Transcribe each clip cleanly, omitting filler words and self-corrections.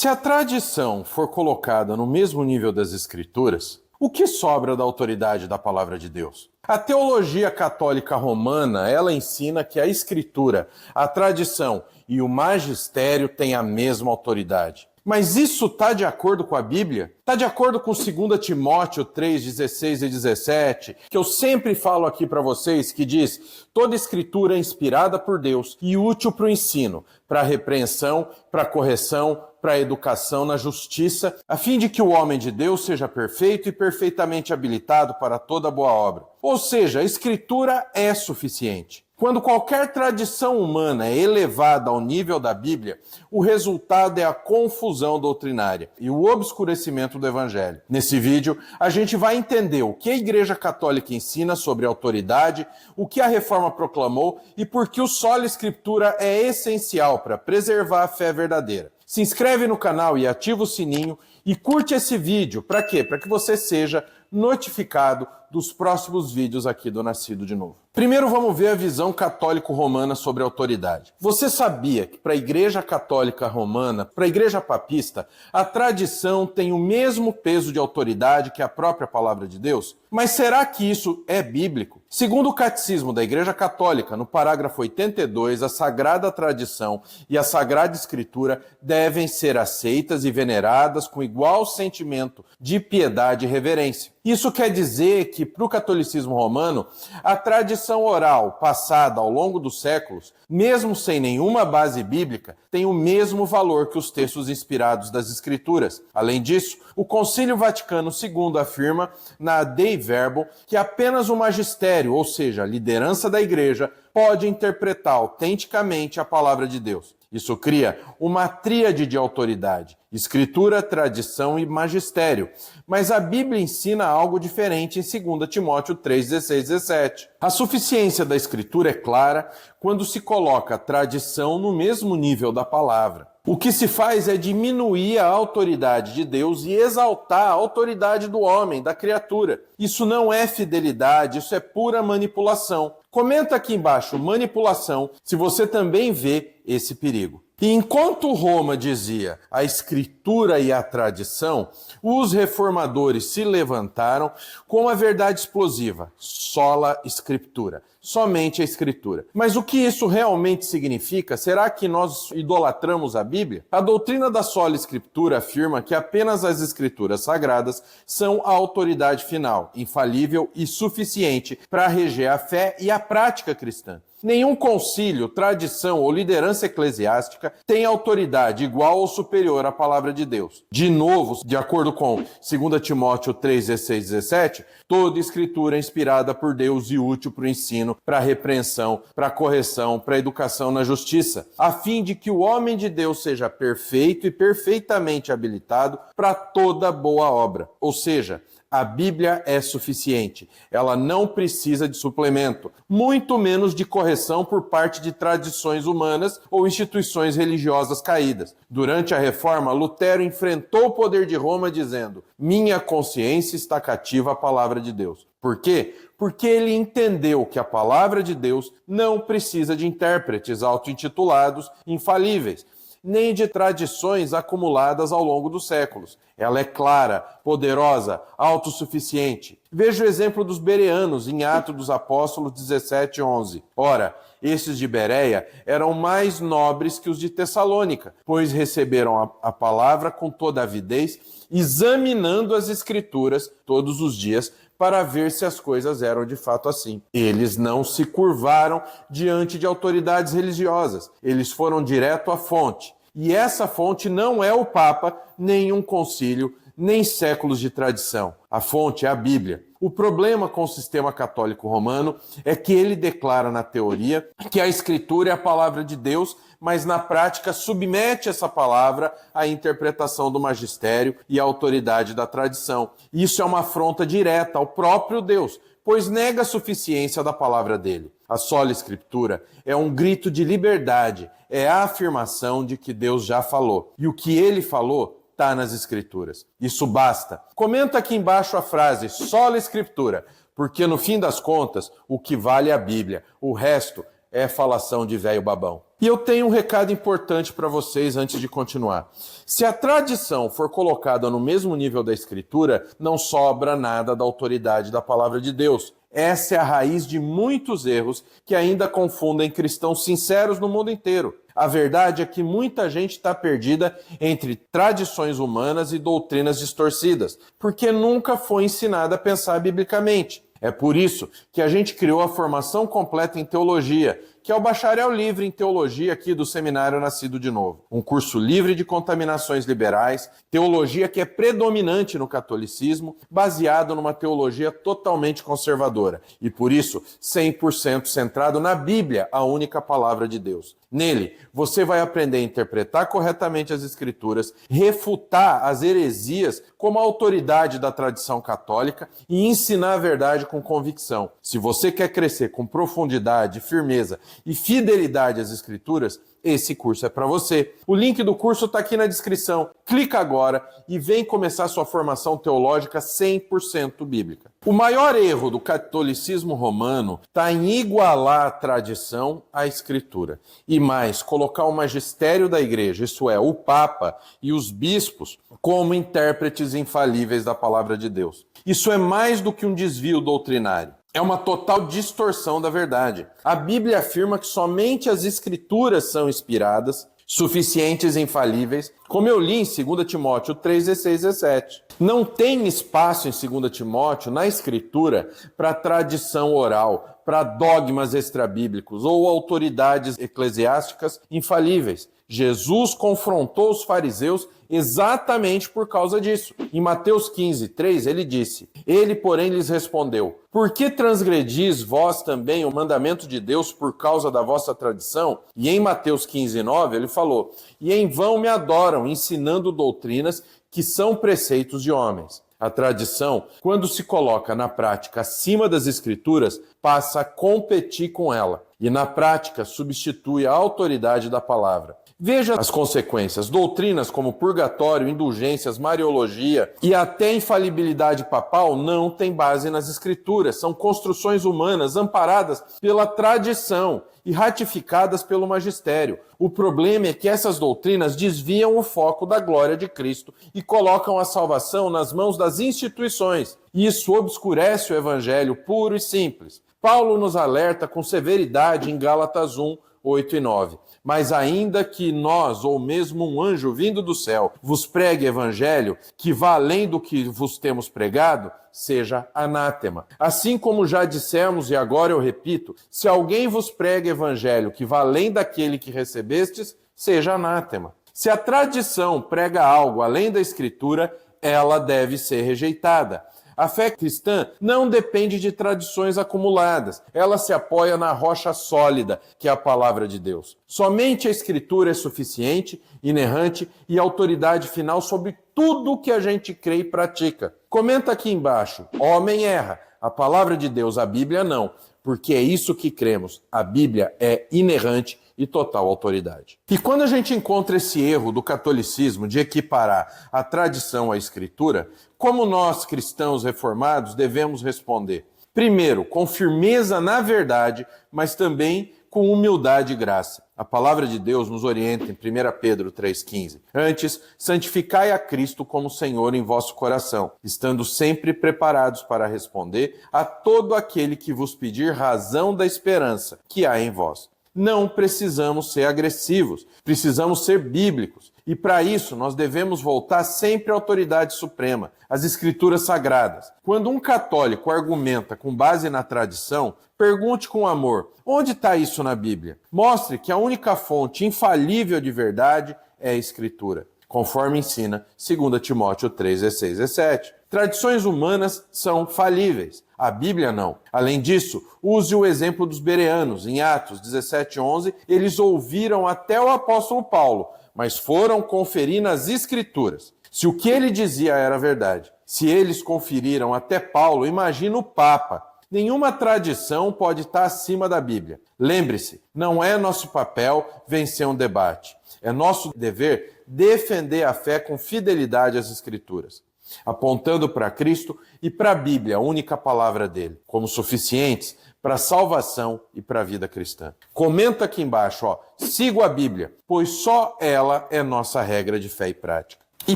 Se a tradição for colocada no mesmo nível das Escrituras, o que sobra da autoridade da palavra de Deus? A teologia católica romana, ela ensina que a Escritura, a tradição e o magistério têm a mesma autoridade. Mas isso está de acordo com a Bíblia? Está de acordo com 2 Timóteo 3, 16 e 17, que eu sempre falo aqui para vocês, que diz: toda escritura é inspirada por Deus e útil para o ensino, para a repreensão, para a correção, para a educação na justiça, a fim de que o homem de Deus seja perfeito e perfeitamente habilitado para toda boa obra. Ou seja, a escritura é suficiente. Quando qualquer tradição humana é elevada ao nível da Bíblia, o resultado é a confusão doutrinária e o obscurecimento do Evangelho. Nesse vídeo, a gente vai entender o que a Igreja Católica ensina sobre autoridade, o que a Reforma proclamou e por que o Sola Escritura é essencial para preservar a fé verdadeira. Se inscreve no canal e ativa o sininho e curte esse vídeo. Para quê? Para que você seja notificado dos próximos vídeos aqui do Nascido de Novo. Primeiro vamos ver a visão católico-romana sobre a autoridade. Você sabia que para a Igreja Católica Romana, para a Igreja Papista, a tradição tem o mesmo peso de autoridade que a própria Palavra de Deus? Mas será que isso é bíblico? Segundo o Catecismo da Igreja Católica, no parágrafo 82, a Sagrada Tradição e a Sagrada Escritura devem ser aceitas e veneradas com igual sentimento de piedade e reverência. Isso quer dizer que, para o catolicismo romano, a tradição oral passada ao longo dos séculos, mesmo sem nenhuma base bíblica, tem o mesmo valor que os textos inspirados das Escrituras. Além disso, o Concílio Vaticano II afirma, na Dei Verbum, que apenas o magistério, ou seja, a liderança da Igreja, pode interpretar autenticamente a palavra de Deus. Isso cria uma tríade de autoridade: Escritura, tradição e magistério. Mas a Bíblia ensina algo diferente em 2 Timóteo 3, 16 e 17. A suficiência da Escritura é clara quando se coloca a tradição no mesmo nível da palavra. O que se faz é diminuir a autoridade de Deus e exaltar a autoridade do homem, da criatura. Isso não é fidelidade, isso é pura manipulação. Comenta aqui embaixo, manipulação, se você também vê esse perigo. E enquanto Roma dizia a Escritura e a tradição, os reformadores se levantaram com a verdade explosiva: sola Scriptura, somente a Escritura. Mas o que isso realmente significa? Será que nós idolatramos a Bíblia? A doutrina da sola Scriptura afirma que apenas as Escrituras sagradas são a autoridade final, infalível e suficiente para reger a fé e a prática cristã. Nenhum concílio, tradição ou liderança eclesiástica tem autoridade igual ou superior à palavra de Deus. De novo, de acordo com 2 Timóteo 3, 16 e 17, toda escritura é inspirada por Deus e útil para o ensino, para a repreensão, para a correção, para a educação na justiça, a fim de que o homem de Deus seja perfeito e perfeitamente habilitado para toda boa obra. Ou seja, a Bíblia é suficiente. Ela não precisa de suplemento, muito menos de correção por parte de tradições humanas ou instituições religiosas caídas. Durante a Reforma, Lutero enfrentou o poder de Roma dizendo: minha consciência está cativa à palavra de Deus. Por quê? Porque ele entendeu que a palavra de Deus não precisa de intérpretes auto-intitulados infalíveis, nem de tradições acumuladas ao longo dos séculos. Ela é clara, poderosa, autossuficiente. Veja o exemplo dos bereanos em Atos dos Apóstolos 17, 11. Ora, esses de Bereia eram mais nobres que os de Tessalônica, pois receberam a palavra com toda avidez, examinando as Escrituras todos os dias, para ver se as coisas eram de fato assim. Eles não se curvaram diante de autoridades religiosas. Eles foram direto à fonte. E essa fonte não é o Papa, nem um concílio, nem séculos de tradição. A fonte é a Bíblia. O problema com o sistema católico romano é que ele declara na teoria que a Escritura é a palavra de Deus, mas na prática submete essa palavra à interpretação do magistério e à autoridade da tradição. Isso é uma afronta direta ao próprio Deus, pois nega a suficiência da palavra dele. A sola Escritura é um grito de liberdade, é a afirmação de que Deus já falou. E o que ele falou está nas Escrituras. Isso basta. Comenta aqui embaixo a frase sola Escritura, porque no fim das contas, o que vale é a Bíblia. O resto é falação de velho babão. E eu tenho um recado importante para vocês antes de continuar. Se a tradição for colocada no mesmo nível da Escritura, não sobra nada da autoridade da palavra de Deus. Essa é a raiz de muitos erros que ainda confundem cristãos sinceros no mundo inteiro. A verdade é que muita gente está perdida entre tradições humanas e doutrinas distorcidas, porque nunca foi ensinada a pensar biblicamente. É por isso que a gente criou a formação completa em teologia, que é o bacharel livre em teologia aqui do Seminário Nascido de Novo. Um curso livre de contaminações liberais, teologia que é predominante no catolicismo, baseado numa teologia totalmente conservadora e, por isso, 100% centrado na Bíblia, a única palavra de Deus. Nele, você vai aprender a interpretar corretamente as Escrituras, refutar as heresias como autoridade da tradição católica e ensinar a verdade com convicção. Se você quer crescer com profundidade, firmeza e fidelidade às Escrituras, esse curso é para você. O link do curso está aqui na descrição. Clica agora e vem começar sua formação teológica 100% bíblica. O maior erro do catolicismo romano está em igualar a tradição à Escritura. E mais, colocar o magistério da igreja, isso é, o Papa e os bispos, como intérpretes infalíveis da palavra de Deus. Isso é mais do que um desvio doutrinário. É uma total distorção da verdade. A Bíblia afirma que somente as Escrituras são inspiradas, suficientes e infalíveis, como eu li em 2 Timóteo 3, 16 e 17. Não tem espaço em 2 Timóteo, na Escritura, para tradição oral, para dogmas extrabíblicos ou autoridades eclesiásticas infalíveis. Jesus confrontou os fariseus exatamente por causa disso. Em Mateus 15, 3, ele disse: Ele, porém, lhes respondeu: Por que transgredis vós também o mandamento de Deus por causa da vossa tradição? E em Mateus 15, 9, ele falou: E em vão me adoram, ensinando doutrinas que são preceitos de homens. A tradição, quando se coloca na prática acima das Escrituras, passa a competir com ela e, na prática, substitui a autoridade da palavra. Veja as consequências. Doutrinas como purgatório, indulgências, mariologia e até infalibilidade papal não têm base nas Escrituras. São construções humanas amparadas pela tradição e ratificadas pelo magistério. O problema é que essas doutrinas desviam o foco da glória de Cristo e colocam a salvação nas mãos das instituições. Isso obscurece o evangelho puro e simples. Paulo nos alerta com severidade em Gálatas 1, 8 e 9. Mas ainda que nós, ou mesmo um anjo vindo do céu, vos pregue evangelho, que vá além do que vos temos pregado, seja anátema. Assim como já dissemos, e agora eu repito, se alguém vos prega evangelho que vá além daquele que recebestes, seja anátema. Se a tradição prega algo além da Escritura, ela deve ser rejeitada. A fé cristã não depende de tradições acumuladas. Ela se apoia na rocha sólida, que é a palavra de Deus. Somente a Escritura é suficiente, inerrante e autoridade final sobre tudo o que a gente crê e pratica. Comenta aqui embaixo: homem erra, a palavra de Deus, a Bíblia não, porque é isso que cremos. A Bíblia é inerrante e total autoridade. E quando a gente encontra esse erro do catolicismo de equiparar a tradição à Escritura, como nós, cristãos reformados, devemos responder? Primeiro, com firmeza na verdade, mas também com humildade e graça. A palavra de Deus nos orienta em 1 Pedro 3,15. Antes, santificai a Cristo como Senhor em vosso coração, estando sempre preparados para responder a todo aquele que vos pedir razão da esperança que há em vós. Não precisamos ser agressivos, precisamos ser bíblicos. E para isso nós devemos voltar sempre à autoridade suprema, às Escrituras Sagradas. Quando um católico argumenta com base na tradição, pergunte com amor: onde está isso na Bíblia? Mostre que a única fonte infalível de verdade é a Escritura, conforme ensina 2 Timóteo 3, 16 e 17. Tradições humanas são falíveis, a Bíblia não. Além disso, use o exemplo dos bereanos. Em Atos 17, 11, eles ouviram até o apóstolo Paulo, mas foram conferir nas Escrituras se o que ele dizia era verdade. Se eles conferiram até Paulo, imagina o Papa. Nenhuma tradição pode estar acima da Bíblia. Lembre-se, não é nosso papel vencer um debate. É nosso dever defender a fé com fidelidade às Escrituras, apontando para Cristo e para a Bíblia, a única palavra dele, como suficientes para a salvação e para a vida cristã. Comenta aqui embaixo, ó, sigo a Bíblia, pois só ela é nossa regra de fé e prática. E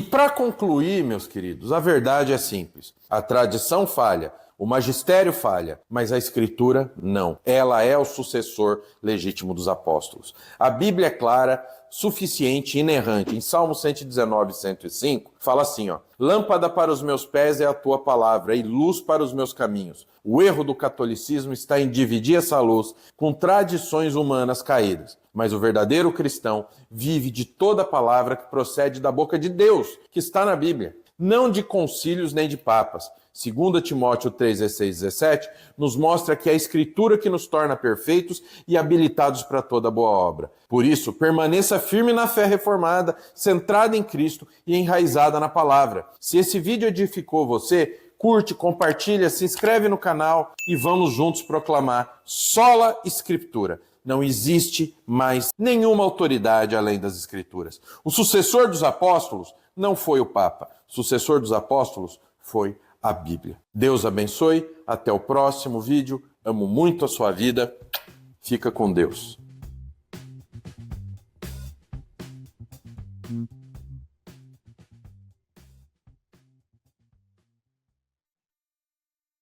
para concluir, meus queridos, a verdade é simples. A tradição falha, o magistério falha, mas a Escritura não. Ela é o sucessor legítimo dos apóstolos. A Bíblia é clara, suficiente, inerrante. Em Salmo 119, 105, fala assim, ó: lâmpada para os meus pés é a tua palavra e luz para os meus caminhos. O erro do catolicismo está em dividir essa luz com tradições humanas caídas. Mas o verdadeiro cristão vive de toda a palavra que procede da boca de Deus, que está na Bíblia. Não de concílios nem de papas. 2 Timóteo 3, 16 e 17 nos mostra que é a Escritura que nos torna perfeitos e habilitados para toda boa obra. Por isso, permaneça firme na fé reformada, centrada em Cristo e enraizada na palavra. Se esse vídeo edificou você, curte, compartilha, se inscreve no canal e vamos juntos proclamar sola Escritura. Não existe mais nenhuma autoridade além das Escrituras. O sucessor dos apóstolos não foi o Papa. O sucessor dos apóstolos foi a Bíblia. Deus abençoe. Até o próximo vídeo. Amo muito a sua vida. Fica com Deus.